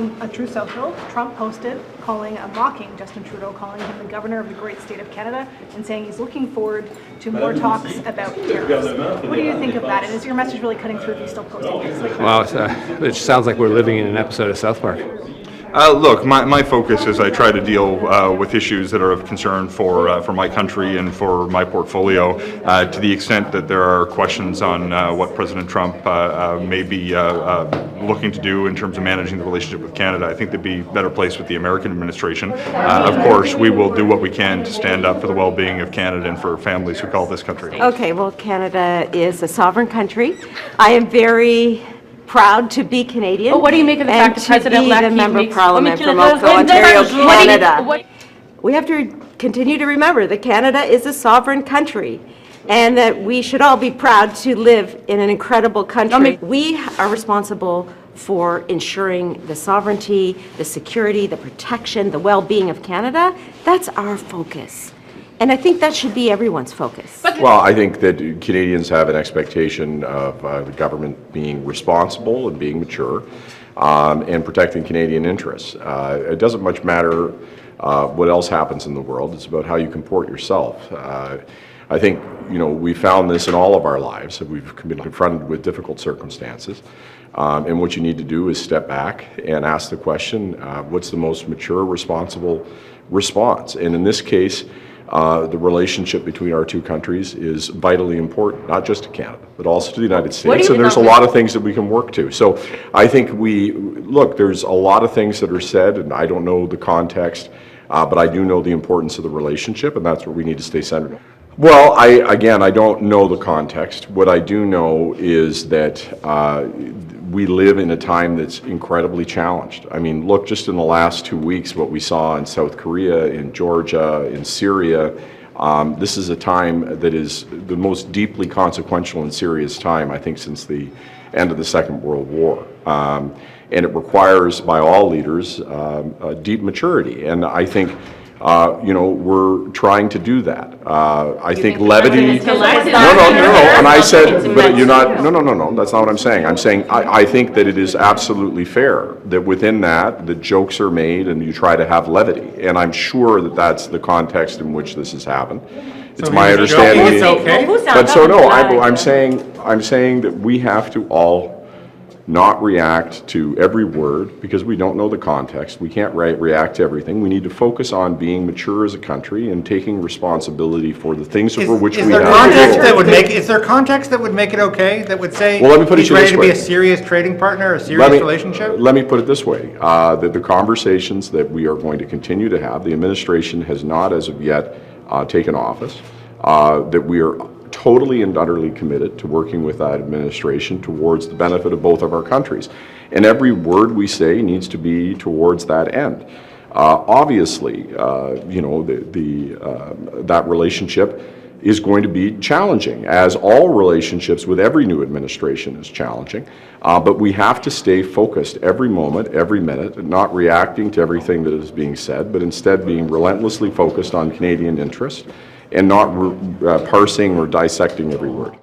on a True South Hill, Trump posted mocking Justin Trudeau, calling him the governor of the great state of Canada, and saying he's looking forward to more talks about tariffs. What do you think of that? And is your message really cutting through if he's still posting this? Well, it sounds like we're living in an episode of South Park. Look, my focus is I try to deal with issues that are of concern for my country and for my portfolio. To the extent that there are questions on what President Trump may be looking to do in terms of managing the relationship with Canada, I think they'd be better placed with the American administration. Of course, we will do what we can to stand up for the well-being of Canada and for families who call this country. Okay, well, Canada is a sovereign country. I am very proud to be Canadian. Well, what do you make of the fact that President and to be the Member of Parliament from Oakville, Ontario, Canada? We have to continue to remember that Canada is a sovereign country and that we should all be proud to live in an incredible country. We are responsible for ensuring the sovereignty, the security, the protection, the well-being of Canada. That's our focus. And I think that should be everyone's focus. Well, I think that Canadians have an expectation of the government being responsible and being mature and protecting Canadian interests. It doesn't much matter what else happens in the world. It's about how you comport yourself. I think, we found this in all of our lives. We've been confronted with difficult circumstances. And what you need to do is step back and ask the question, what's the most mature, responsible response? And in this case, the relationship between our two countries is vitally important, not just to Canada, but also to the United States. And there's a lot of things that we can work to. So I think there's a lot of things that are said, and I don't know the context, but I do know the importance of the relationship, and that's what we need to stay centered on. Well, I don't know the context. What I do know is that we live in a time that's incredibly challenged. I mean, look, just in the last 2 weeks, what we saw in South Korea, in Georgia, in Syria, this is a time that is the most deeply consequential and serious time, I think, since the end of the Second World War. And it requires, by all leaders, a deep maturity. And I think we're trying to do that. I think levity. No. And I said, but you're not. No. That's not what I'm saying. I'm saying I think that it is absolutely fair that within that the jokes are made and you try to have levity. And I'm sure that that's the context in which this has happened. It's my understanding. It's okay. But so no, I'm saying that we have to all not react to every word because we don't know the context. We can't react to everything. We need to focus on being mature as a country and taking responsibility for the things for which we have control. Is there context that would make it okay, that would say well, let me put he's ready to be a serious trading partner, a serious relationship? Let me put it this way, that the conversations that we are going to continue to have, the administration has not as of yet taken office, that we are totally and utterly committed to working with that administration towards the benefit of both of our countries. And every word we say needs to be towards that end. Obviously, that relationship is going to be challenging, as all relationships with every new administration is challenging. But we have to stay focused every moment, every minute, and not reacting to everything that is being said, but instead being relentlessly focused on Canadian interests and not parsing or dissecting every word.